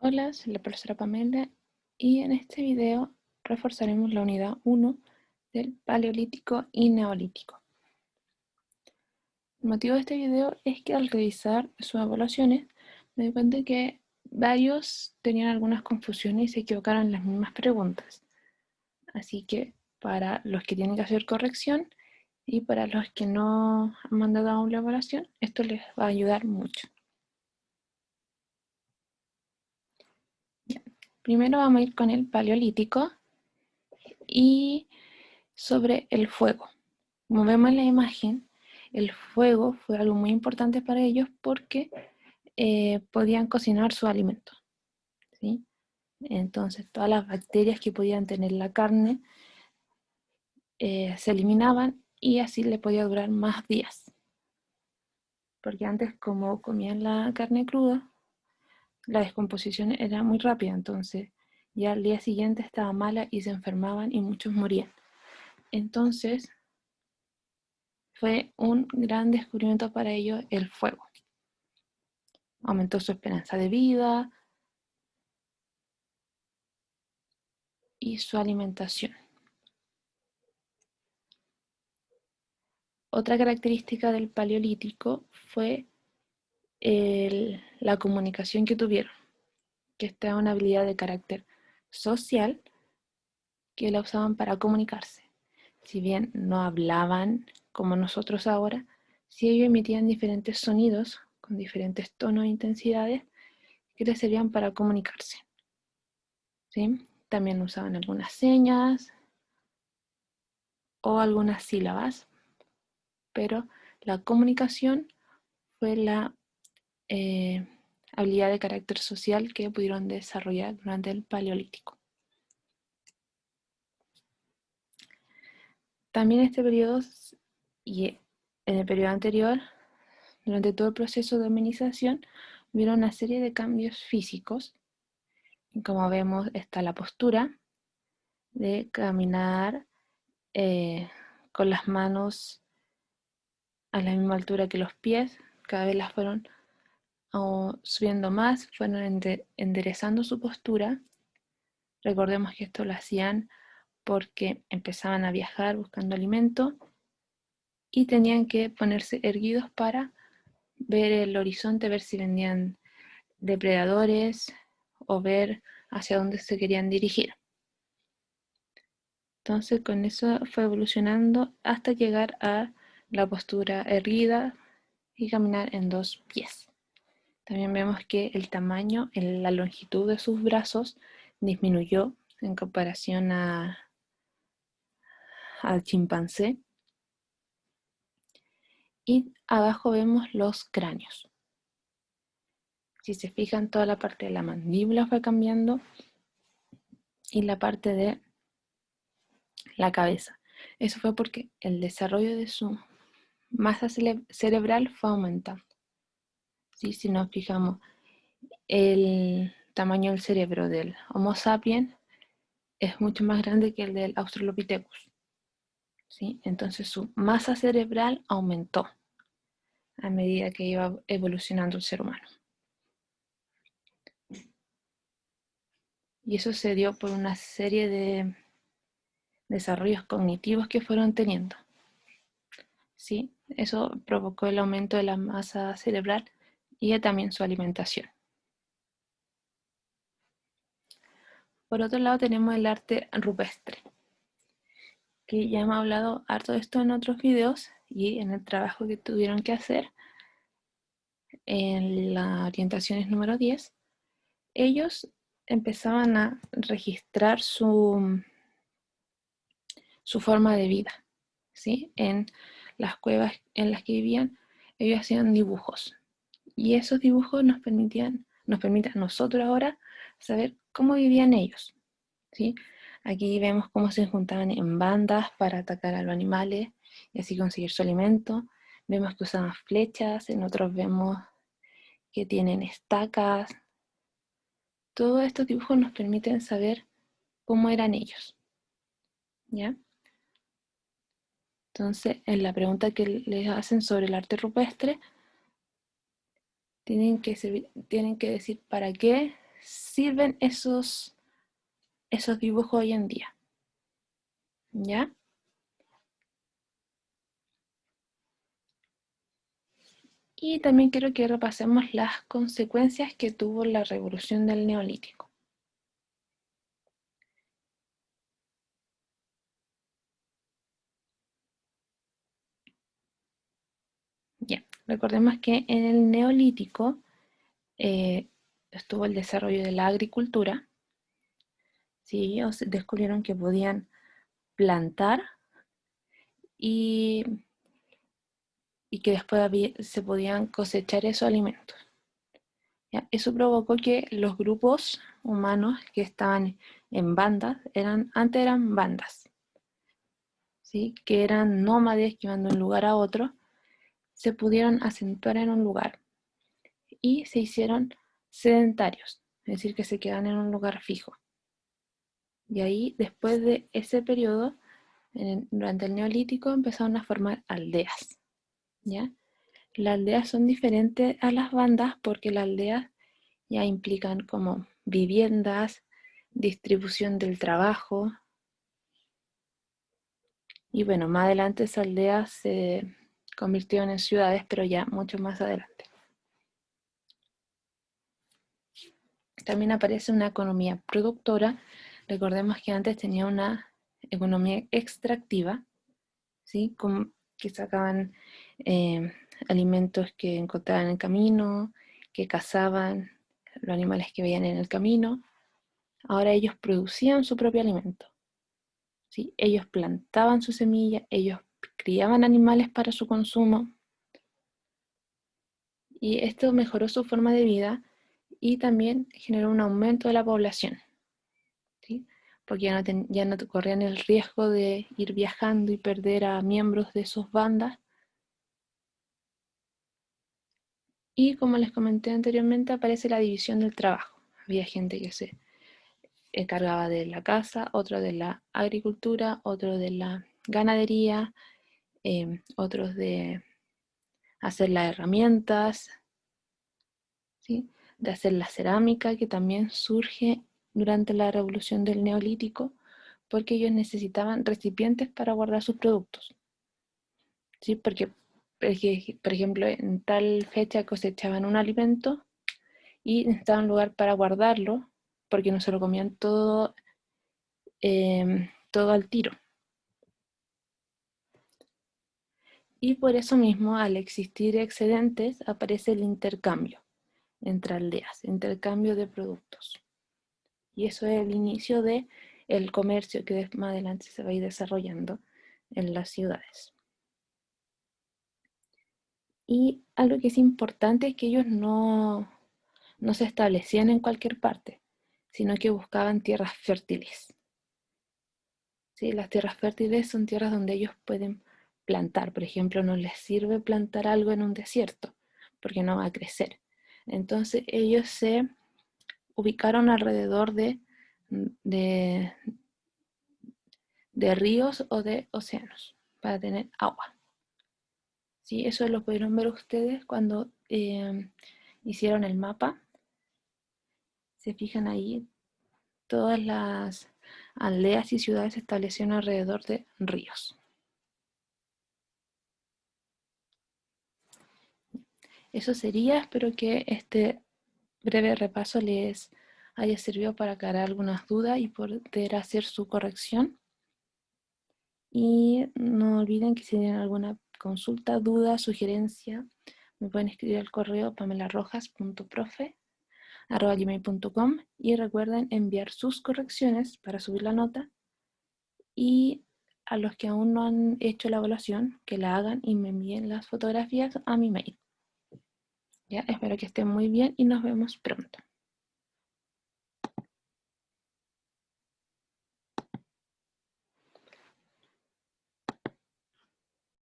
Hola, soy la profesora Pamela y en este video reforzaremos la unidad 1 del Paleolítico y Neolítico. El motivo de este video es que al revisar sus evaluaciones me di cuenta que varios tenían algunas confusiones y se equivocaron en las mismas preguntas. Así que para los que tienen que hacer corrección y para los que no han mandado aún la evaluación, esto les va a ayudar mucho. Primero vamos a ir con el Paleolítico y sobre el fuego. Como vemos en la imagen, el fuego fue algo muy importante para ellos porque podían cocinar su alimento, ¿sí? Entonces todas las bacterias que podían tener la carne se eliminaban y así le podía durar más días. Porque antes, como comían la carne cruda, la descomposición era muy rápida, entonces ya al día siguiente estaba mala y se enfermaban y muchos morían. Entonces fue un gran descubrimiento para ellos el fuego. Aumentó su esperanza de vida y su alimentación. Otra característica del Paleolítico fue la comunicación que tuvieron, que esta es una habilidad de carácter social que la usaban para comunicarse. Si bien no hablaban como nosotros ahora, sí ellos emitían diferentes sonidos con diferentes tonos e intensidades que les servían para comunicarse, ¿sí? También usaban algunas señas o algunas sílabas, pero la comunicación fue la eh, habilidad de carácter social que pudieron desarrollar durante el Paleolítico. También este periodo y en el periodo anterior, durante todo el proceso de hominización, hubieron una serie de cambios físicos. Como vemos, está la postura de caminar con las manos a la misma altura que los pies. Cada vez las fueron subiendo más, fueron enderezando su postura. Recordemos que esto lo hacían porque empezaban a viajar buscando alimento y tenían que ponerse erguidos para ver el horizonte, ver si venían depredadores o ver hacia dónde se querían dirigir. Entonces con eso fue evolucionando hasta llegar a la postura erguida y caminar en dos pies. También vemos que el tamaño, la longitud de sus brazos disminuyó en comparación al chimpancé. Y abajo vemos los cráneos. Si se fijan, toda la parte de la mandíbula fue cambiando y la parte de la cabeza. Eso fue porque el desarrollo de su masa cerebral fue aumentando. ¿Sí? Si nos fijamos, el tamaño del cerebro del Homo sapiens es mucho más grande que el del Australopithecus, ¿sí? Entonces su masa cerebral aumentó a medida que iba evolucionando el ser humano. Y eso se dio por una serie de desarrollos cognitivos que fueron teniendo. ¿Sí? Eso provocó el aumento de la masa cerebral y también su alimentación. Por otro lado tenemos el arte rupestre, que ya hemos hablado harto de esto en otros videos y en el trabajo que tuvieron que hacer en la orientaciones número 10, ellos empezaban a registrar su forma de vida, ¿sí? En las cuevas en las que vivían, ellos hacían dibujos y esos dibujos nos permiten a nosotros ahora saber cómo vivían ellos, ¿sí? Aquí vemos cómo se juntaban en bandas para atacar a los animales y así conseguir su alimento. Vemos que usaban flechas, en otros vemos que tienen estacas. Todos estos dibujos nos permiten saber cómo eran ellos, ¿ya? Entonces, en la pregunta que les hacen sobre el arte rupestre, tienen que decir para qué sirven esos dibujos hoy en día. ¿Ya? Y también quiero que repasemos las consecuencias que tuvo la revolución del Neolítico. Ya, recordemos que en el Neolítico estuvo el desarrollo de la agricultura, ¿sí? Descubrieron que podían plantar y que después se podían cosechar esos alimentos. ¿Ya? Eso provocó que los grupos humanos que estaban en bandas, antes eran bandas, ¿sí? Que eran nómades que iban de un lugar a otro, se pudieron asentar en un lugar y se hicieron sedentarios, es decir, que se quedan en un lugar fijo. Y ahí, después de ese periodo, durante el Neolítico, empezaron a formar aldeas, ¿ya? Las aldeas son diferentes a las bandas porque las aldeas ya implican como viviendas, distribución del trabajo, y bueno, más adelante esas aldeas se convirtieron en ciudades, pero ya mucho más adelante. También aparece una economía productora. Recordemos que antes tenía una economía extractiva, ¿sí? Que sacaban alimentos que encontraban en el camino, que cazaban los animales que veían en el camino. Ahora ellos producían su propio alimento, ¿sí? Ellos plantaban su semilla, ellos criaban animales para su consumo, y esto mejoró su forma de vida y también generó un aumento de la población, ¿sí? Porque ya no corrían el riesgo de ir viajando y perder a miembros de sus bandas. Y como les comenté anteriormente, aparece la división del trabajo. Había gente que se encargaba de la casa, otro de la agricultura, otro de la ganadería, otros de hacer las herramientas, ¿sí? De hacer la cerámica, que también surge durante la revolución del Neolítico, porque ellos necesitaban recipientes para guardar sus productos, ¿sí? Porque, por ejemplo, en tal fecha cosechaban un alimento y necesitaban un lugar para guardarlo, porque no se lo comían todo al tiro. Y por eso mismo, al existir excedentes, aparece el intercambio entre aldeas, intercambio de productos. Y eso es el inicio de el comercio que más adelante se va a ir desarrollando en las ciudades. Y algo que es importante es que ellos no se establecían en cualquier parte, sino que buscaban tierras fértiles. ¿Sí? Las tierras fértiles son tierras donde ellos pueden plantar. Por ejemplo, no les sirve plantar algo en un desierto, porque no va a crecer. Entonces ellos se ubicaron alrededor de, de ríos o de océanos para tener agua. ¿Sí? Eso lo pudieron ver ustedes cuando hicieron el mapa. Se fijan ahí, todas las aldeas y ciudades se establecieron alrededor de ríos. Eso sería, espero que este breve repaso les haya servido para aclarar algunas dudas y poder hacer su corrección. Y no olviden que si tienen alguna consulta, duda, sugerencia, me pueden escribir al correo pamelarrojas.profe@gmail.com, y recuerden enviar sus correcciones para subir la nota, y a los que aún no han hecho la evaluación, que la hagan y me envíen las fotografías a mi mail. Ya, espero que estén muy bien y nos vemos pronto.